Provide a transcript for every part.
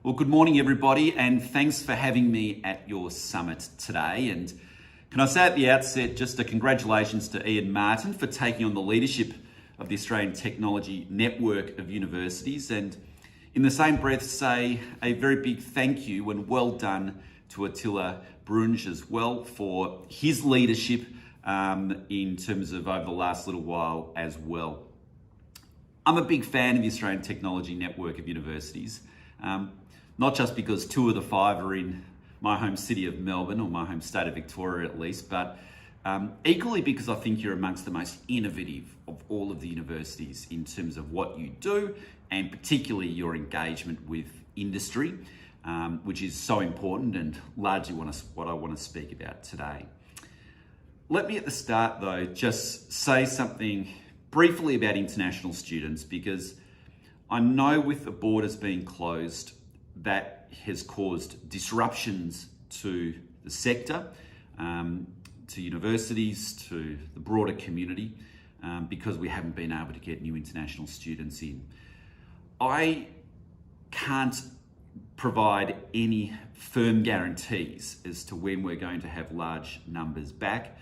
Well, good morning, everybody, and thanks for having me at your summit today. And can I say at the outset, just a congratulations to Ian Martin for taking on the leadership of the Australian Technology Network of Universities, and in the same breath say a very big thank you and well done to Attila Brunj as well for his leadership in terms of over the last little while as well. I'm a big fan of the Australian Technology Network of Universities, not just because 2 of the 5 are in my home city of Melbourne, or my home state of Victoria at least, but equally because I think you're amongst the most innovative of all of the universities in terms of what you do, and particularly your engagement with industry, which is so important and largely what I want to speak about today. Let me at the start though just say something briefly about international students, because I know with the borders being closed, that has caused disruptions to the sector, to universities, to the broader community, because we haven't been able to get new international students in. I can't provide any firm guarantees as to when we're going to have large numbers back.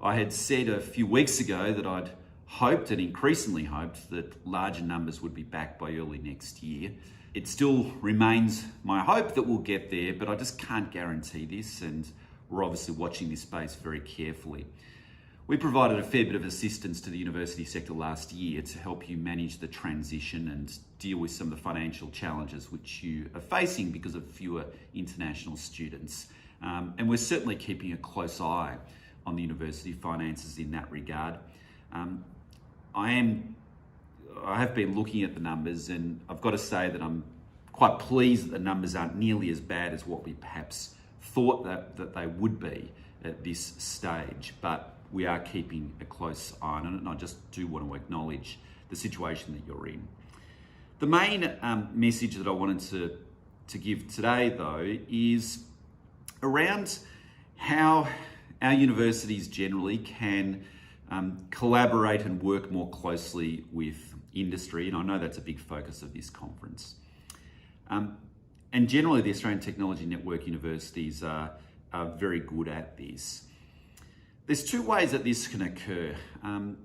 I had said a few weeks ago that I'd hoped and increasingly hoped that larger numbers would be back by early next year. It still remains my hope that we'll get there, but I just can't guarantee this, and we're obviously watching this space very carefully. We provided a fair bit of assistance to the university sector last year to help you manage the transition and deal with some of the financial challenges which you are facing because of fewer international students. And we're certainly keeping a close eye on the university finances in that regard. I have been looking at the numbers, and I've got to say that I'm quite pleased that the numbers aren't nearly as bad as what we perhaps thought that they would be at this stage, but we are keeping a close eye on it, and I just do want to acknowledge the situation that you're in. The main message that I wanted to give today though is around how our universities generally can collaborate and work more closely with industry, and I know that's a big focus of this conference. And generally the Australian Technology Network universities are very good at this. There's 2 ways that this can occur. I'll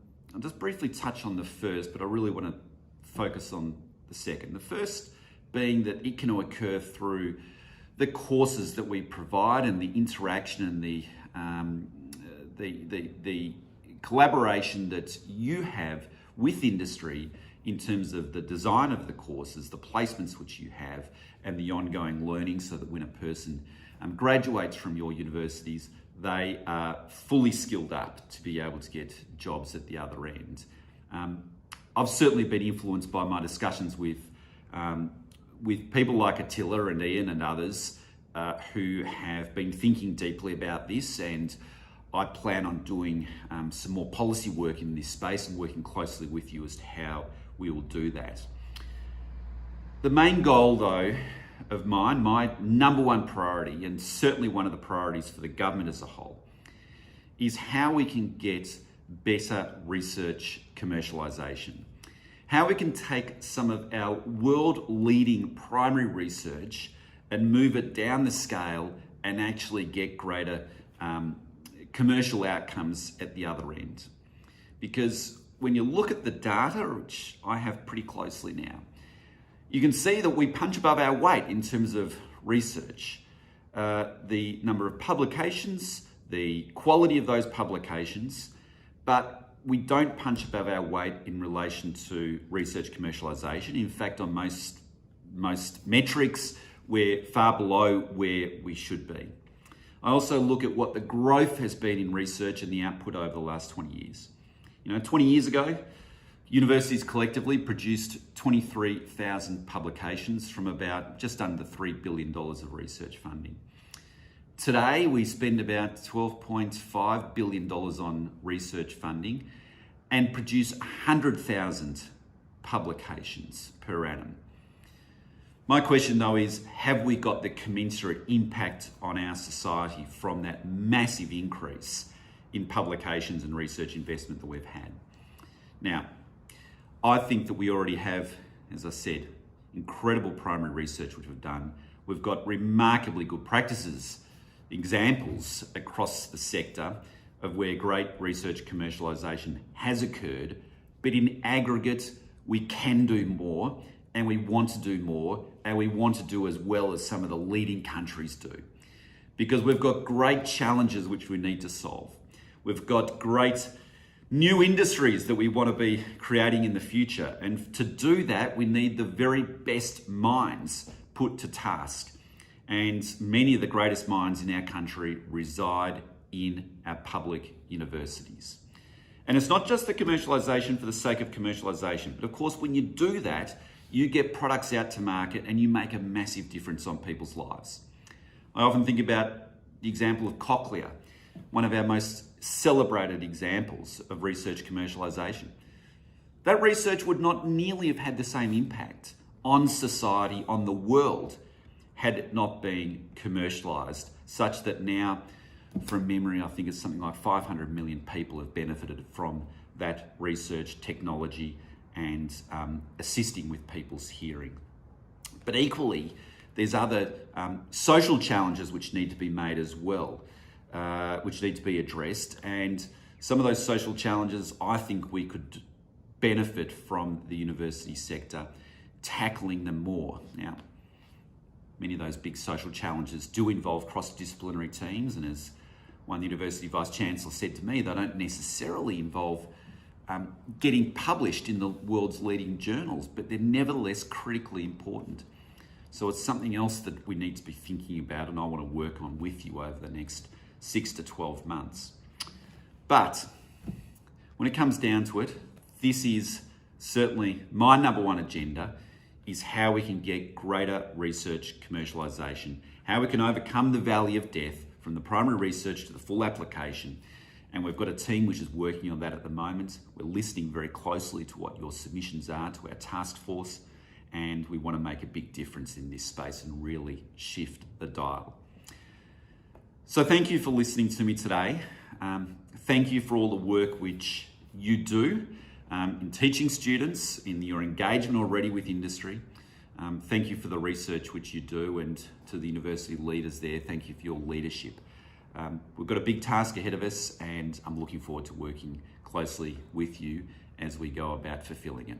just briefly touch on the first, but I really want to focus on the second. The first being that it can occur through the courses that we provide and the interaction and the collaboration that you have with industry in terms of the design of the courses, the placements which you have, and the ongoing learning, so that when a person graduates from your universities, they are fully skilled up to be able to get jobs at the other end. I've certainly been influenced by my discussions with people like Attila and Ian and others who have been thinking deeply about this, and I plan on doing some more policy work in this space and working closely with you as to how we will do that. The main goal though of mine, my number 1 priority, and certainly one of the priorities for the government as a whole, is how we can get better research commercialisation. How we can take some of our world-leading primary research and move it down the scale and actually get greater commercial outcomes at the other end. Because when you look at the data, which I have pretty closely now, you can see that we punch above our weight in terms of research. The number of publications, the quality of those publications, but we don't punch above our weight in relation to research commercialisation. In fact, on most metrics, we're far below where we should be. I also look at what the growth has been in research and the output over the last 20 years. 20 years ago, universities collectively produced 23,000 publications from about just under $3 billion of research funding. Today, we spend about $12.5 billion on research funding and produce 100,000 publications per annum. My question though is, have we got the commensurate impact on our society from that massive increase in publications and research investment that we've had? Now, I think that we already have, as I said, incredible primary research which we've done. We've got remarkably good practices, examples across the sector of where great research commercialisation has occurred, but in aggregate, we can do more, and we want to do more, and we want to do as well as some of the leading countries do. Because we've got great challenges which we need to solve. We've got great new industries that we want to be creating in the future. And to do that, we need the very best minds put to task. And many of the greatest minds in our country reside in our public universities. And it's not just the commercialisation for the sake of commercialisation, but of course, when you do that, you get products out to market and you make a massive difference on people's lives. I often think about the example of Cochlear, one of our most celebrated examples of research commercialisation. That research would not nearly have had the same impact on society, on the world, had it not been commercialised, such that now, from memory, I think it's something like 500 million people have benefited from that research technology and assisting with people's hearing. But equally, there's other social challenges which need to be made as well, which need to be addressed. And some of those social challenges, I think we could benefit from the university sector tackling them more. Now, many of those big social challenges do involve cross-disciplinary teams, and as one university vice-chancellor said to me, they don't necessarily involve getting published in the world's leading journals, but they're nevertheless critically important. So it's something else that we need to be thinking about, and I want to work on with you over the next 6 to 12 months. But when it comes down to it, this is certainly my number one agenda, is how we can get greater research commercialisation, how we can overcome the valley of death from the primary research to the full application. And we've got a team which is working on that at the moment. We're listening very closely to what your submissions are to our task force, and we want to make a big difference in this space and really shift the dial. So thank you for listening to me today. Thank you for all the work which you do in teaching students, in your engagement already with industry. Thank you for the research which you do, and to the university leaders there, thank you for your leadership. We've got a big task ahead of us, and I'm looking forward to working closely with you as we go about fulfilling it.